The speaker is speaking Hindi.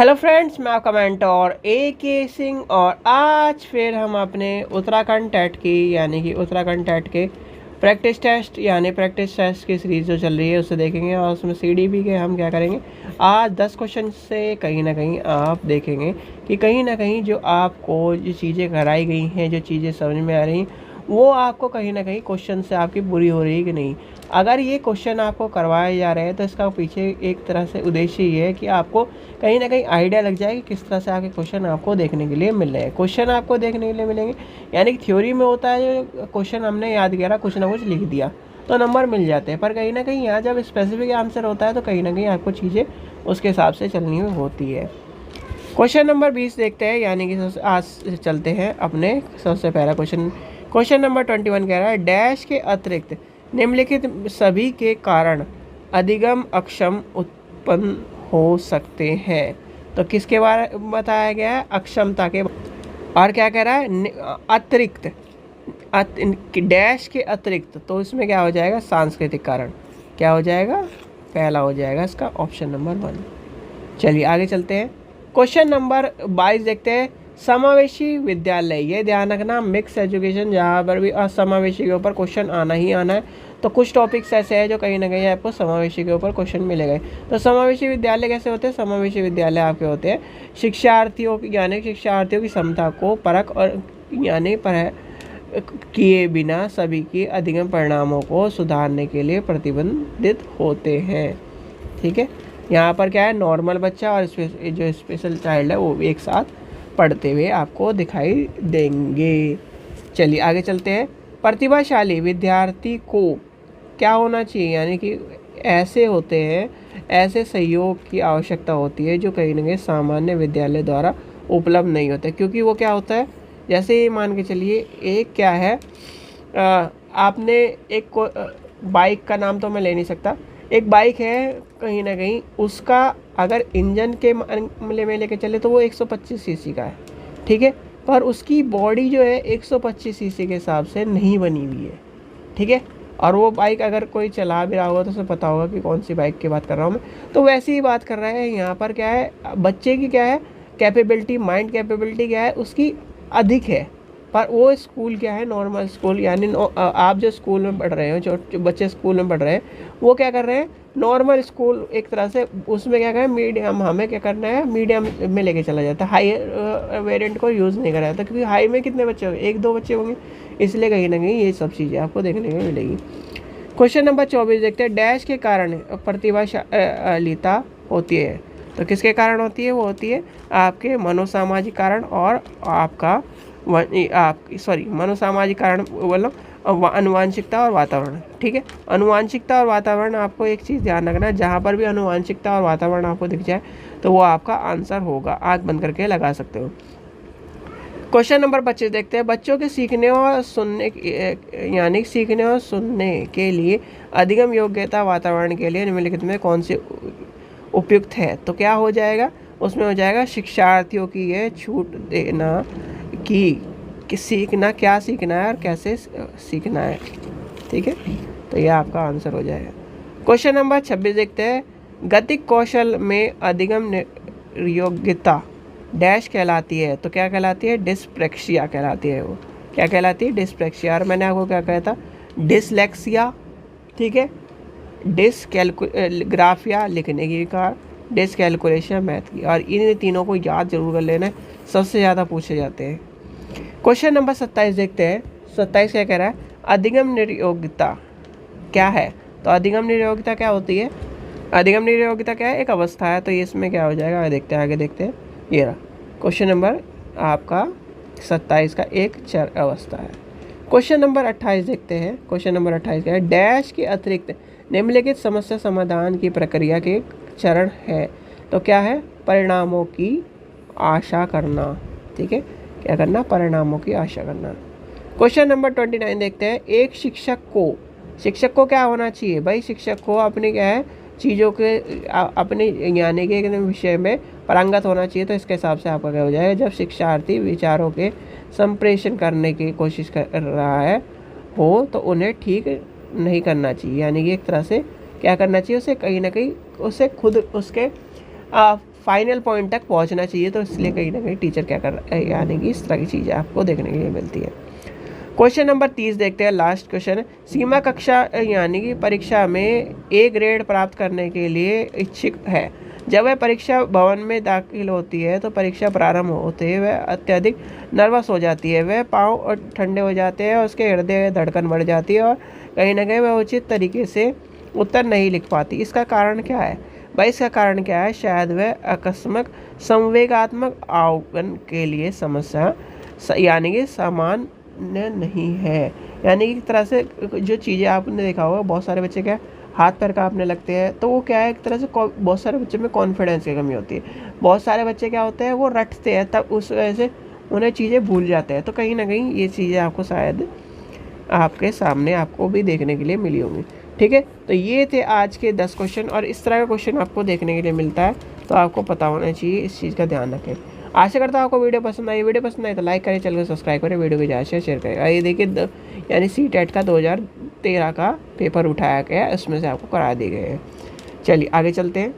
हेलो फ्रेंड्स, मैं आपका मेंटोर A.K. सिंह और आज फिर हम अपने उत्तराखंड टेट की यानी कि उत्तराखंड टेट के प्रैक्टिस टेस्ट की सीरीज़ जो चल रही है उसे देखेंगे और उसमें CDP के हम क्या करेंगे। आज 10 क्वेश्चन से कहीं ना कहीं आप देखेंगे कि कहीं ना कहीं जो आपको जो चीज़ें कराई गई हैं, जो चीज़ें समझ में आ रही हैं, वो आपको कहीं ना कहीं क्वेश्चन से आपकी बुरी हो रही है कि नहीं। अगर ये क्वेश्चन आपको करवाए जा रहे हैं तो इसका पीछे एक तरह से उद्देश्य ये है कि आपको कहीं ना कहीं आइडिया लग जाए कि किस तरह से आपके क्वेश्चन आपको देखने के लिए मिल रहे हैं। क्वेश्चन आपको देखने के लिए मिलेंगे यानी कि थ्योरी में होता है जो क्वेश्चन हमने याद किया, कुछ ना कुछ लिख दिया तो नंबर मिल जाते हैं, पर कहीं ना कहीं यहाँ जब स्पेसिफिक आंसर होता है तो कहीं ना कहीं आपको चीज़ें उसके हिसाब से चलनी होती है। क्वेश्चन नंबर 20 देखते हैं, यानी कि आज चलते हैं अपने सबसे पहला क्वेश्चन नंबर 21 कह रहा है डैश के अतिरिक्त निम्नलिखित सभी के कारण अधिगम अक्षम उत्पन्न हो सकते हैं। तो किसके बारे में बताया गया है? अक्षमता के। और क्या कह रहा है? अतिरिक्त डैश के अतिरिक्त, तो इसमें क्या हो जाएगा? सांस्कृतिक कारण। क्या हो जाएगा? पहला हो जाएगा इसका ऑप्शन नंबर 1। चलिए आगे चलते हैं। क्वेश्चन नंबर 22 देखते हैं। समावेशी विद्यालय, ये ध्यान रखना मिक्स एजुकेशन जहाँ पर भी असमावेशी के ऊपर क्वेश्चन आना ही आना है। तो कुछ टॉपिक्स ऐसे हैं जो कहीं ना कहीं आपको समावेशी के ऊपर क्वेश्चन मिलेगा। तो समावेशी विद्यालय कैसे होते हैं? समावेशी विद्यालय आपके होते हैं शिक्षार्थियों की क्षमता को परख और यानी पर किए बिना सभी की अधिगम परिणामों को सुधारने के लिए प्रतिबंधित होते हैं। ठीक है, यहाँ पर क्या है? नॉर्मल बच्चा और जो स्पेशल चाइल्ड है वो एक साथ पढ़ते हुए आपको दिखाई देंगे। चलिए आगे चलते हैं। प्रतिभाशाली विद्यार्थी को क्या होना चाहिए? यानी कि ऐसे होते हैं, ऐसे सहयोग की आवश्यकता होती है जो कहीं ना कहीं सामान्य विद्यालय द्वारा उपलब्ध नहीं होता, क्योंकि वो क्या होता है, जैसे मान के चलिए एक क्या है, आपने एक बाइक का नाम तो मैं ले नहीं सकता, एक बाइक है, कहीं ना कहीं उसका अगर इंजन के मामले में लेके चले तो वो 125 सीसी का है। ठीक है, पर उसकी बॉडी जो है 125 सीसी के हिसाब से नहीं बनी हुई है। ठीक है, और वो बाइक अगर कोई चला भी रहा होगा तो उसे पता होगा कि कौन सी बाइक की बात कर रहा हूँ मैं। तो वैसी ही बात कर रहा है यहाँ पर। क्या है? बच्चे की क्या है कैपेबिलिटी, माइंड कैपेबिलिटी क्या है उसकी अधिक है, पर वो स्कूल क्या है, नॉर्मल स्कूल, यानी आप जो स्कूल में पढ़ रहे हो, जो बच्चे स्कूल में पढ़ रहे हैं वो क्या कर रहे हैं, नॉर्मल स्कूल एक तरह से, उसमें क्या करें मीडियम, हमें क्या करना है मीडियम में लेके चला जाता है, हाई वेरिएंट को यूज़ नहीं करा जाता, क्योंकि हाई में कितने बच्चे होंगे? 1-2 बच्चे होंगे, इसलिए कहीं ना कहीं ये सब चीज़ें आपको देखने को मिलेगी। क्वेश्चन नंबर 24 देखते हैं। डैश के कारण प्रतिभाशालीता होती है, तो किसके कारण होती है? वो होती है आपके मनोसामाजिक कारण और आपका मनोसामाजिक कारण बोलो, अनुवांशिकता और वातावरण। ठीक है, अनुवांशिकता और वातावरण, आपको एक चीज़ ध्यान रखना, जहाँ पर भी अनुवांशिकता और वातावरण आपको दिख जाए तो वो आपका आंसर होगा। आँख बंद करके लगा सकते हो। क्वेश्चन नंबर 25 देखते हैं। बच्चों के सीखने और सुनने के लिए अधिगम योग्यता वातावरण के लिए निम्नलिखित में कौन से उपयुक्त है? तो क्या हो जाएगा उसमें? हो जाएगा शिक्षार्थियों की यह छूट देना कि सीखना, क्या सीखना है और कैसे सीखना है। ठीक है, तो यह आपका आंसर हो जाएगा। क्वेश्चन नंबर 26 देखते हैं। गतिक कौशल में अधिगम योग्यता डैश कहलाती है, तो क्या कहलाती है? डिस्प्रेक्सिया कहलाती है। वो क्या कहलाती है? डिस्प्रेक्सिया। और मैंने आपको क्या कहा था? डिसलेक्सिया। ठीक है, डिसकैलकुग्राफिया लिखने की कार, डिसकैलकुलेशन मैथ की, और इन तीनों को याद जरूर कर लेना है, सबसे ज़्यादा पूछे जाते हैं। क्वेश्चन नंबर 27 देखते हैं। 27 क्या कह रहा है? अधिगम निर्योग्यता क्या है? तो अधिगम निर्योग्यता क्या होती है? अधिगम निर्योग्यता क्या है? एक अवस्था है। तो इसमें क्या हो जाएगा? आगे देखते हैं। ये रहा क्वेश्चन नंबर आपका 27 का, एक चर अवस्था है। क्वेश्चन नंबर 28 देखते हैं। क्वेश्चन नंबर 28 क्या है? डैश के अतिरिक्त निम्नलिखित समस्या समाधान की प्रक्रिया के चरण है, तो क्या है? परिणामों की आशा करना। ठीक है, क्या करना? परिणामों की आशा करना। क्वेश्चन नंबर 29 देखते हैं। एक शिक्षक को क्या होना चाहिए? भाई शिक्षक को अपने क्या है चीज़ों के अपने यानी कि विषय में पारंगत होना चाहिए। तो इसके हिसाब से आपका क्या हो जाएगा? जब शिक्षार्थी विचारों के संप्रेषण करने की कोशिश कर रहा है हो तो उन्हें ठीक नहीं करना चाहिए, यानी कि एक तरह से क्या करना चाहिए? उसे कहीं ना कहीं उसे खुद उसके फाइनल पॉइंट तक पहुंचना चाहिए, तो इसलिए कहीं ना कहीं टीचर क्या कर रहा है, यानी कि इस तरह की चीज़ें आपको देखने के लिए मिलती है। क्वेश्चन नंबर 30 देखते हैं, लास्ट क्वेश्चन। सीमा कक्षा यानी कि परीक्षा में ए ग्रेड प्राप्त करने के लिए इच्छुक है। जब वह परीक्षा भवन में दाखिल होती है तो परीक्षा प्रारंभ होते ही वह अत्यधिक नर्वस हो जाती है, वह पाँव ठंडे हो जाते हैं और उसके हृदय धड़कन बढ़ जाती है और कहीं ना कहीं वह उचित तरीके से उत्तर नहीं लिख पाती। इसका कारण क्या है भाई? इसका कारण क्या है? शायद वह अकस्मात संवेगात्मक अवगुण के लिए समस्या यानी कि सामान्य नहीं है। यानी कि एक तरह से जो चीज़ें आपने देखा होगा, बहुत सारे बच्चे क्या हाथ पैर कांपने लगते हैं, तो वो क्या है, एक तरह से बहुत सारे बच्चे में कॉन्फिडेंस की कमी होती है। बहुत सारे बच्चे क्या होते हैं, वो रटते हैं, तब उस वजह से उन्हें चीज़ें भूल जाते हैं। तो कहीं ना कहीं ये चीज़ें आपको शायद आपके सामने आपको भी देखने के लिए मिली होंगी। ठीक है, तो ये थे आज के 10 क्वेश्चन, और इस तरह का क्वेश्चन आपको देखने के लिए मिलता है, तो आपको पता होना चाहिए, इस चीज़ का ध्यान रखें। आशा करता हूँ आपको वीडियो पसंद आई। वीडियो पसंद आई तो लाइक करें, चैनल को सब्सक्राइब करें, वीडियो को ज़्यादा से शेयर करें। ये देखिए यानी CTET का 2013 का पेपर उठाया गया, इसमें से आपको करा दिए गए हैं। चलिए आगे चलते हैं।